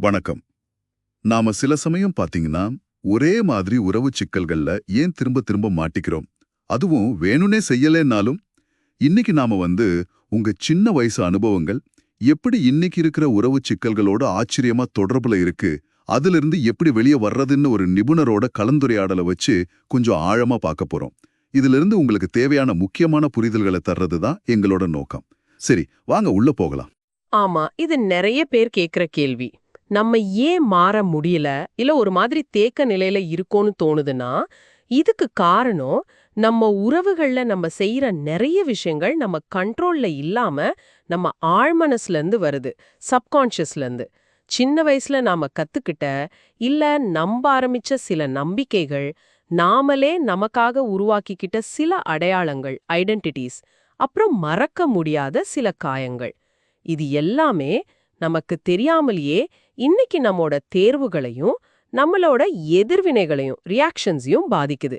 வணக்கம். நாம சில சமயம் பாத்தீங்கன்னா, ஒரே மாதிரி உறவு சிக்கல்கள்ல ஏன் திரும்ப திரும்ப மாட்டிக்கிறோம்? அதுவும் வேணும்னே செய்யலைன்னாலும், இன்னைக்கு நாம உங்க சின்ன வயசு அனுபவங்கள் எப்படி இன்னைக்கு இருக்கிற உறவு சிக்கல்களோட ஆச்சரியமா தொடர்புல இருக்கு, அதிலிருந்து எப்படி வெளியே வர்றதுன்னு ஒரு நிபுணரோட கலந்துரையாடலை வச்சு கொஞ்சம் ஆழமா பார்க்க போறோம். இதிலிருந்து உங்களுக்கு தேவையான முக்கியமான புரிதல்களை தர்றது தான் எங்களோட நோக்கம். சரி, வாங்க உள்ள போகலாம். ஆமா, இது நெறைய பேர் கேக்குற கேள்வி. நம்ம ஏன் மாற முடியல, இல்ல ஒரு மாதிரி தேக்க நிலையில இருக்கோன்னு தோணுதுன்னா, இதுக்கு காரணம் நம்ம உறவுகள்ல நம்ம செய்யற நெறைய விஷயங்கள் நம்ம கண்ட்ரோல்ல இல்லாம நம்ம ஆழ்மனசுல இருந்து வருது, சப்கான்ஷியஸ்ல இருந்து. சின்ன வயசுல நாம கத்துக்கிட்ட, இல்ல நம்ப ஆரம்பிச்ச சில நம்பிக்கைகள், நாமளே நமக்காக உருவாக்கிக்கிட்ட சில அடையாளங்கள், ஐடென்டிட்டிஸ், அப்புறம் மறக்க முடியாத சில காயங்கள். இது எல்லாமே நமக்கு தெரியாமலேயே இன்னைக்கு நம்மோட தேர்வுகளையும் நம்மளோட எதிர்வினைகளையும் ரியாக்ஷன்ஸையும் பாதிக்குது.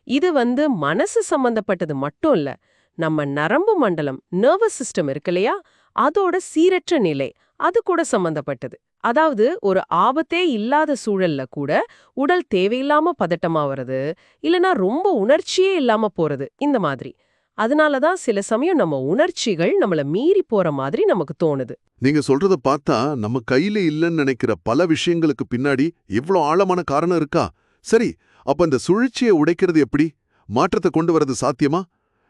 இது மனசு சம்பந்தப்பட்டது மட்டும் இல்ல, நம்ம நரம்பு மண்டலம் நர்வஸ் சிஸ்டம் இருக்கு இல்லையா, அதோட சீரற்ற நிலை அது கூட சம்பந்தப்பட்டது. அதாவது ஒரு ஆபத்தே இல்லாத சூழல்ல கூட உடல் தேவையில்லாம பதட்டமா வர்றது, இல்லனா ரொம்ப உணர்ச்சியே இல்லாம போறது, இந்த மாதிரி. அதனாலதான் சில சமயம் நம்ம உணர்ச்சிகள் நம்மள மீறி போற மாதிரி நமக்கு தோணுது. நீங்க சொல்றத பார்த்தா நம்ம கையில இல்லன்னு நினைக்கிற பல விஷயங்களுக்கு பின்னாடி இவ்ளோ ஆழமான காரணம் இருக்கா? சரி, அப்ப இந்த சுழற்சியை உடைக்கிறது எப்படி? மாற்றத்தை கொண்டு வரது சாத்தியமா?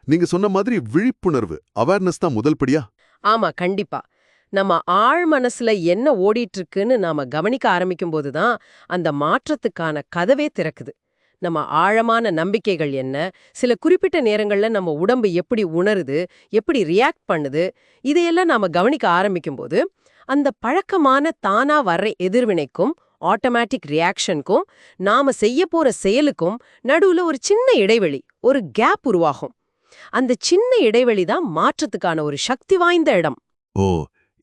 நீங்க சொன்ன மாதிரி விழிப்புணர்வு, அவேர்னஸ் தான் முதல் படியா? ஆமா, கண்டிப்பா. நம்ம ஆழ் மனசுல என்ன ஓடிட்டு இருக்குன்னு நாம கவனிக்க ஆரம்பிக்கும் போதுதான் அந்த மாற்றத்துக்கான கதவே திறக்குது. நம்ம ஆழமான நம்பிக்கைகள் என்ன, சில குறிப்பிட்ட நேரங்கள்ல நம்ம உடம்பு எப்படி உணருது, எப்படி ரியாக்ட் பண்ணுது, இதையெல்லாம் நாம கவனிக்க ஆரம்பிக்கும்போது, அந்த பழக்கமான தானா வர்ற எதிர்வினைக்கும் ஆட்டோமேட்டிக் ரியாக்ஷனுக்கும் நாம செய்ய போற செயலுக்கும் நடுவுல ஒரு சின்ன இடைவெளி, ஒரு கேப் உருவாகும். அந்த சின்ன இடைவெளி தான் மாற்றத்துக்கான ஒரு சக்தி வாய்ந்த இடம். ஓ,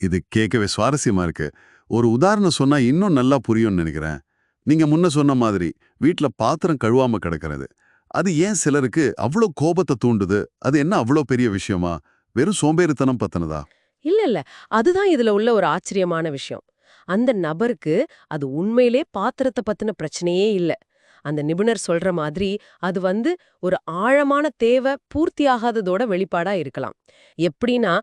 இது கேட்கவே சுவாரஸ்யமா இருக்கு. ஒரு உதாரணம் சொன்னா இன்னும் நல்லா புரியும்னு நினைக்கிறேன். நீங்க முன்ன சொன்ன மாதிரி வீட்ல பாத்திரம் கழுவாம கிடக்கிறது, அது ஏன் சிலருக்கு அவ்ளோ கோபத்தை தூண்டுது? அது என்ன அவ்ளோ பெரிய விஷயமா? வெறும் சோம்பேறித்தனம் பத்தினதா? இல்ல இல்ல, அதுதான் இதுல உள்ள ஒரு ஆச்சரியமான விஷயம். அந்த நபருக்கு அது உண்மையிலே பாத்திரத்த பத்தின பிரச்சனையே இல்ல. அந்த நிபுணர் சொல்ற மாதிரி அது ஒரு ஆழமான தேவை பூர்த்தியாகாததோட வெளிப்பாடா இருக்கலாம். எப்படின்னா,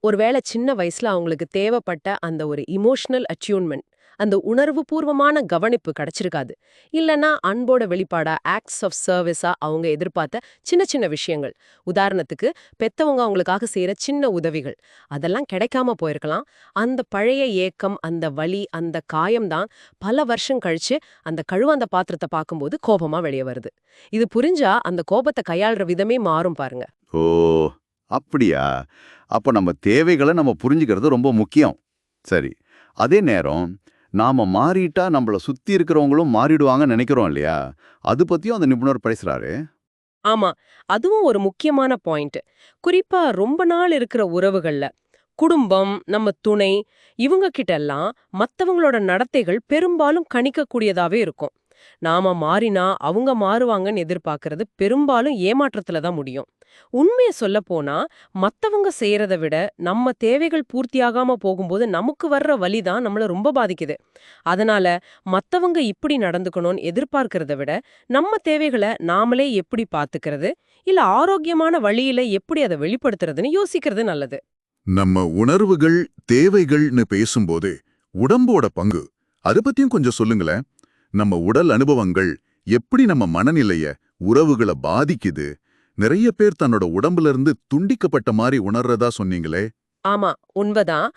ஒருவேளை சின்ன வயசுல அவங்களுக்கு தேவைப்பட்ட அந்த ஒரு இமோஷனல் அட்யூன்மெண்ட், அந்த உணர்வு பூர்வமான கவனிப்பு கிடைச்சிருக்காது. இல்லனா அன்போட வெளிப்பாடா ஆக்ட்ஸ் ஆஃப் சர்வீஸா அவங்க எதிர்பார்த்த சின்ன சின்ன விஷயங்கள். உதாரணத்துக்கு, பெத்தவங்க அவங்களுக்காக செய்யற சின்ன உதவிகள், அதெல்லாம் கிடைக்காம போயிருக்கலாம். அந்த பழைய ஏக்கம், அந்த வலி, அந்த காயம் தான் பல வருஷம் கழிச்சு அந்த கழுவாந்த பாத்திரத்தை பார்க்கும்போது கோபமா வெளியே வருது. இது புரிஞ்சா அந்த கோபத்தை கையாளுற விதமே மாறும் பாருங்க. ஓ, அப்படியா? அப்ப நம்ம தேவைகளை நம்ம புரிஞ்சுக்கிறது ரொம்ப முக்கியம். சரி. அதே நேரம், நாம மாறிட்டா நம்மள சுத்தி இருக்கிறவங்களும் மாறிடுவாங்கன்னு நினைக்கிறோம் இல்லையா? அது பத்தியும் அந்த நிபுணர் பேசுறாரு. ஆமா, அதுவும் ஒரு முக்கியமான பாயிண்ட். குறிப்பா ரொம்ப நாள் இருக்கிற உறவுகள்ல, குடும்பம், நம்ம துணை, இவங்க கிட்ட எல்லாம் மத்தவங்களோட நடத்தைகள் பெரும்பாலும் கணிக்கக்கூடியதாவே இருக்கும். நாம மாறினா அவங்க மாறுவாங்கன்னு எதிர்பார்க்கறது பெரும்பாலும் ஏமாற்றத்துல தான் முடியும். உண்மைய சொல்லப் போனா, மத்தவங்க செய்யறத விட நம்ம தேவைகள் பூர்த்தியாகாம போகும்போது நமக்கு வர்ற வலி தான் நம்மள ரொம்ப பாதிக்குது. அதனால மத்தவங்க இப்படி நடந்துக்கணும்னு எதிர்பார்க்கறத விட, நம்ம தேவைகள நாமளே எப்படி பாத்துக்கிறது, இல்ல ஆரோக்கியமான வழியில எப்படி அதை வெளிப்படுத்துறதுன்னு யோசிக்கிறது நல்லது. நம்ம உணர்வுகள், தேவைகள்னு பேசும்போது உடம்போட பங்கு, அது பத்தியும் கொஞ்சம் சொல்லுங்களேன். நம்ம உடல் அனுபவங்கள் எப்படி நம்ம மனநிலைய, உறவுகளை பாதிக்குது? நிறைய பேர் தன்னோட உடம்புல இருந்து துண்டிக்கப்பட்ட மாதிரி உணர்றதா சொன்னீங்களே. ஆமா, உண்மைதான்.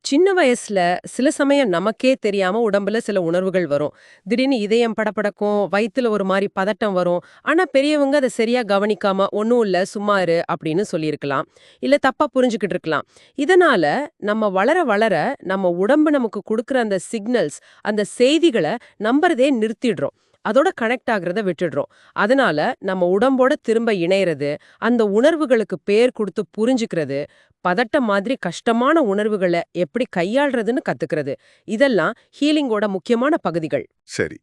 சின்ன வயசுல சில சமயம் நமக்கே தெரியாம உடம்புல சில உணர்வுகள் வரும். திடீர்னு இதயம் படபடக்கும், வயித்துல ஒரு மாரி பதட்டம் வரும். ஆனா பெரியவங்க அத சரியா கவனிக்காம, "ஒண்ணும் இல்ல, சும்மா இரு" அப்படின்னு சொல்லியிருக்கலாம். இல்ல தப்பா புரிஞ்சுகிட்டு இருக்கலாம். இதனால நம்ம வளர வளர நம்ம உடம்பு நமக்கு குடுக்குற அந்த சிக்னல்ஸ், அந்த செய்திகள நம்புறதே நிறுத்திடுறோம். அதோட கனெக்ட் ஆகுறத விட்டுடுறோம். அதனால நம்ம உடம்போட திரும்ப இணையறது, அந்த உணர்வுகளுக்கு பேர் குடுத்து புரிஞ்சுக்கிறது, பதட்டம் மாதிரி கஷ்டமான உணர்வுகள எப்படி கையாள்றதுன்னு கத்துக்கிறது. இதெல்லாம் ஹீலிங்கோட முக்கியமான பகுதிகள். சரி.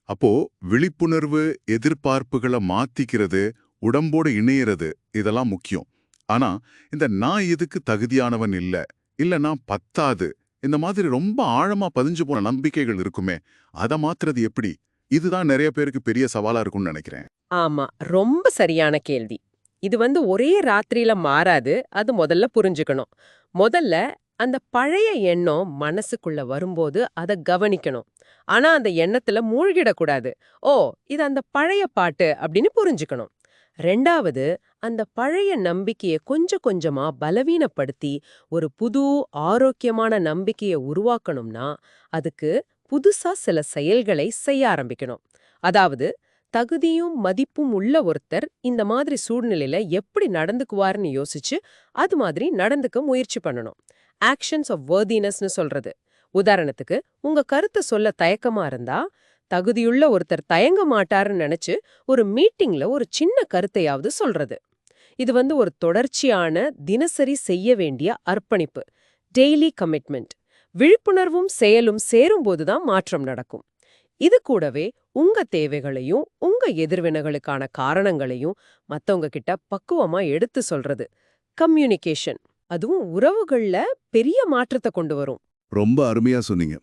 அப்போ விழிப்புணர்வு, எதிர்பார்ப்புகளை மாத்திக்கிறது, உடம்போட இணையறது, இதெல்லாம் முக்கியம். ஆனா, இந்த நான் இதுக்கு தகுதியானவன் இல்ல, இல்ல நான் பத்தாது, இந்த மாதிரி ரொம்ப ஆழமா பதிஞ்சு போன நம்பிக்கைகள் இருக்குமே, அத மாத்துறது எப்படி? இதுதான் நிறைய பேருக்கு பெரிய சவாலா இருக்கும்னு நினைக்கிறேன். ஆமா, ரொம்ப சரியான கேள்வி. இது ஒரே ராத்திரியில மாறாது. அது முதல்ல புரிஞ்சுக்கணும். முதல்ல அந்த பழைய எண்ணம் மனசுக்குள்ள வரும்போது அத கவனிக்கணும். ஆனா அந்த எண்ணத்துல மூழ்கிடக்கூடாது. ஓ, இது அந்த பழைய பாட்டு அப்படின்னு புரிஞ்சுக்கணும். 2வது, அந்த பழைய நம்பிக்கைய கொஞ்சம் கொஞ்சமா பலவீனப்படுத்தி ஒரு புது ஆரோக்கியமான நம்பிக்கைய உருவாக்கணும்னா, அதுக்கு புதுசா சில செயல்களை செய்ய ஆரம்பிக்கணும். அதாவது, தகுதியும் மதிப்பும் உள்ள ஒருத்தர் இந்த மாதிரி சூழ்நிலையில எப்படி நடந்துக்குவாருன்னு யோசிச்சு அது மாதிரி நடந்துக்க முயற்சி பண்ணணும். ஆக்ஷன்ஸ் ஆஃப் வர்தினஸ்னு சொல்றது. உதாரணத்துக்கு, உங்க கருத்தை சொல்ல தயக்கமா இருந்தா, தகுதியுள்ள ஒருத்தர் தயங்க மாட்டாருன்னு நினைச்சு ஒரு மீட்டிங்ல ஒரு சின்ன கருத்தையாவது சொல்றது. இது ஒரு தொடர்ச்சியான தினசரி செய்ய வேண்டிய அர்ப்பணிப்பு, டெய்லி கமிட்மெண்ட். விழிப்புணர்வும் செயலும் சேரும்போது தான் மாற்றம் நடக்கும். இது கூடவே உங்க தேவைகளையும் உங்க எதிர்வினைகளுக்கான காரணங்களையும் மத்தவங்க கிட்ட பக்குவமா எடுத்து சொல்றது. கம்யூனிகேஷன், அதுவும் உறவுகள்ல பெரிய மாற்றத்தை கொண்டு வரும். ரொம்ப அருமையா சொன்னீங்க.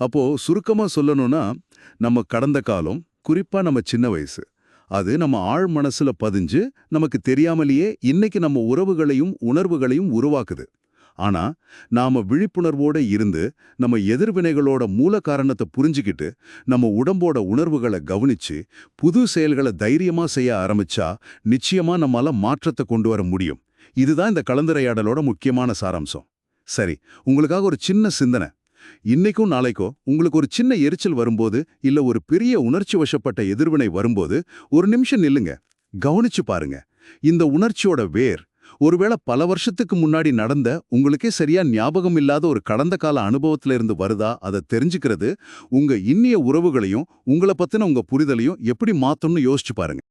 அப்போ சுருக்கமா சொல்லணும்னா, நம்ம கடந்த காலம், குறிப்பா நம்ம சின்ன வயசு, அது நம்ம ஆழ் மனசுல பதிஞ்சு நமக்கு தெரியாமலேயே இன்னைக்கு நம்ம உறவுகளையும் உணர்வுகளையும் உருவாக்குது. ஆனா நாம விழிப்புணர்வோட இருந்து நம்ம எதிர்வினைகளோட மூல காரணத்தை புரிஞ்சுக்கிட்டு நம்ம உடம்போட உணர்வுகளை கவனிச்சு புது செயல்களை தைரியமா செய்ய ஆரம்பிச்சா நிச்சயமா நம்மால மாற்றத்தை கொண்டு வர முடியும். இதுதான் இந்த கலந்துரையாடலோட முக்கியமான சாராம்சம். சரி, உங்களுக்காக ஒரு சின்ன சிந்தனை. இன்னைக்கும் நாளைக்கோ உங்களுக்கு ஒரு சின்ன எரிச்சல் வரும்போது, இல்ல ஒரு பெரிய உணர்ச்சி வசப்பட்ட எதிர்வினை வரும்போது ஒரு நிமிஷம் நில்லுங்க. கவனிச்சு பாருங்க. இந்த உணர்ச்சியோட வேர் ஒருவேளை பல வருஷத்துக்கு முன்னாடி நடந்த உங்களுக்கே சரியா ஞாபகம் இல்லாத ஒரு கடந்த கால அனுபவத்துல இருந்து வருதா? அதை தெரிஞ்சுக்கிறது உங்க இன்னிய உறவுகளையும் உங்களை பத்தின உங்க புரிதலையும் எப்படி மாத்தும்னு யோசிச்சு பாருங்க.